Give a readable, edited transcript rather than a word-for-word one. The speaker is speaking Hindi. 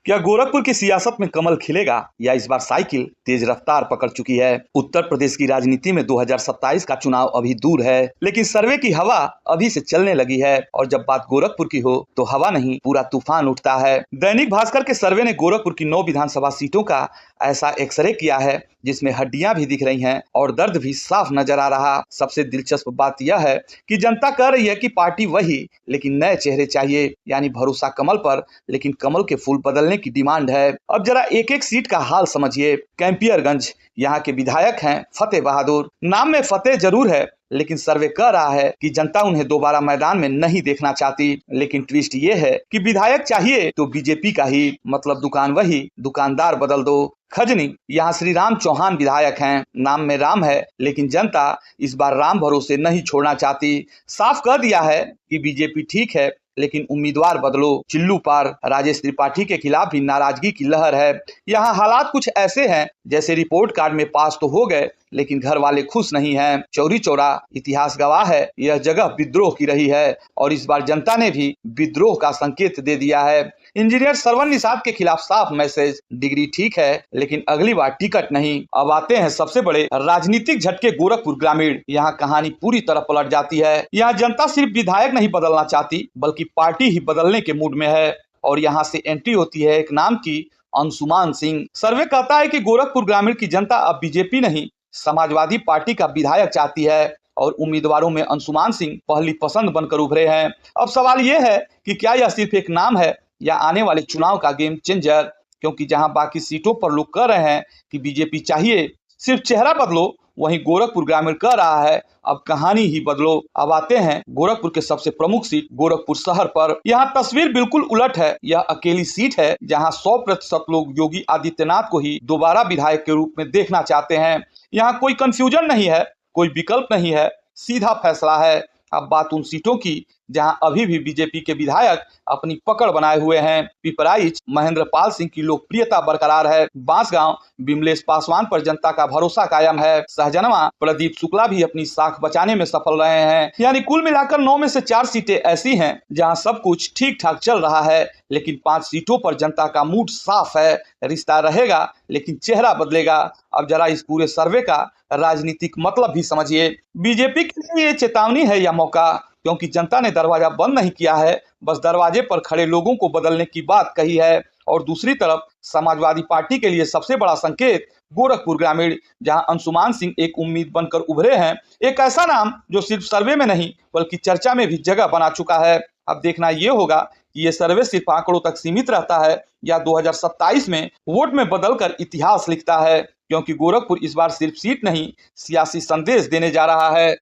क्या गोरखपुर की सियासत में कमल खिलेगा या इस बार साइकिल तेज रफ्तार पकड़ चुकी है। उत्तर प्रदेश की राजनीति में 2027 का चुनाव अभी दूर है, लेकिन सर्वे की हवा अभी से चलने लगी है और जब बात गोरखपुर की हो तो हवा नहीं पूरा तूफान उठता है। दैनिक भास्कर के सर्वे ने गोरखपुर की 9 विधानसभा सीटों का ऐसा एक्सरे किया है जिसमें हड्डियां भी दिख रही हैं और दर्द भी साफ नजर आ रहा। सबसे दिलचस्प बात यह है कि जनता कह रही है कि पार्टी वही लेकिन नए चेहरे चाहिए, यानी भरोसा कमल पर लेकिन कमल के फूल बदलने की डिमांड है। अब जरा एक एक सीट का हाल समझिए। कैंपियरगंज, यहाँ के विधायक हैं फतेह बहादुर। नाम में फतेह जरूर है लेकिन सर्वे कह रहा है कि जनता उन्हें दोबारा मैदान में नहीं देखना चाहती। लेकिन ट्विस्ट ये है कि विधायक चाहिए तो बीजेपी का ही, मतलब दुकान वही, दुकानदार बदल दो। खजनी, यहाँ श्री राम चौहान विधायक हैं। नाम में राम है लेकिन जनता इस बार राम भरोसे नहीं छोड़ना चाहती। साफ कह दिया है कि बीजेपी ठीक है लेकिन उम्मीदवार बदलो। चिल्लू पार, राजेश त्रिपाठी के खिलाफ भी नाराजगी की लहर है। यहाँ हालात कुछ ऐसे हैं जैसे रिपोर्ट कार्ड में पास तो हो गए लेकिन घर वाले खुश नहीं हैं। चौरी चौरा, इतिहास गवाह है, यह जगह विद्रोह की रही है और इस बार जनता ने भी विद्रोह का संकेत दे दिया है। इंजीनियर सरवन निषाद के खिलाफ साफ मैसेज, डिग्री ठीक है लेकिन अगली बार टिकट नहीं। अब आते हैं सबसे बड़े राजनीतिक झटके गोरखपुर ग्रामीण। यहाँ कहानी पूरी तरह पलट जाती है। यहाँ जनता सिर्फ विधायक नहीं बदलना चाहती बल्कि पार्टी ही बदलने के मूड में है और यहाँ से एंट्री होती है एक नाम की, अंशुमान सिंह। सर्वे कहता है कि गोरखपुर ग्रामीण की जनता अब बीजेपी नहीं समाजवादी पार्टी का विधायक चाहती है और उम्मीदवारों में अंशुमान सिंह पहली पसंद बनकर उभरे हैं। अब सवाल यह है कि क्या यह सिर्फ एक नाम है या आने वाले चुनाव का गेम चेंजर, क्योंकि जहां बाकी सीटों पर लोग कह रहे हैं कि बीजेपी चाहिए, सिर्फ चेहरा बदलो, वहीं गोरखपुर ग्रामीण कह रहा है अब कहानी ही बदलो। अब आते हैं गोरखपुर के सबसे प्रमुख सीट गोरखपुर शहर पर। यहाँ तस्वीर बिल्कुल उलट है। यह अकेली सीट है जहाँ 100% लोग योगी आदित्यनाथ को ही दोबारा विधायक के रूप में देखना चाहते हैं। यहाँ कोई कंफ्यूजन नहीं है, कोई विकल्प नहीं है, सीधा फैसला है। अब बात उन सीटों की जहां अभी भी बीजेपी के विधायक अपनी पकड़ बनाए हुए हैं। पिपराइच, महेंद्र पाल सिंह की लोकप्रियता बरकरार है। बांसगांव, विमलेश पासवान पर जनता का भरोसा कायम है। सहजनवा, प्रदीप शुक्ला भी अपनी साख बचाने में सफल रहे हैं। यानी कुल मिलाकर 9 में से 4 सीटें ऐसी हैं जहां सब कुछ ठीक ठाक चल रहा है, लेकिन 5 सीटों पर जनता का मूड साफ है। रिश्ता रहेगा लेकिन चेहरा बदलेगा। अब जरा इस पूरे सर्वे का राजनीतिक मतलब भी समझिए। बीजेपी के लिए ये चेतावनी है या मौका, क्योंकि जनता ने दरवाजा बंद नहीं किया है, बस दरवाजे पर खड़े लोगों को बदलने की बात कही है। और दूसरी तरफ समाजवादी पार्टी के लिए सबसे बड़ा संकेत गोरखपुर ग्रामीण, जहां अंशुमान सिंह एक उम्मीद बनकर उभरे हैं। एक ऐसा नाम जो सिर्फ सर्वे में नहीं बल्कि चर्चा में भी जगह बना चुका है। अब देखना यह होगा कि ये सर्वे सिर्फ आंकड़ों तक सीमित रहता है या 2027 में वोट में बदलकर इतिहास लिखता है, क्योंकि गोरखपुर इस बार सिर्फ सीट नहीं सियासी संदेश देने जा रहा है।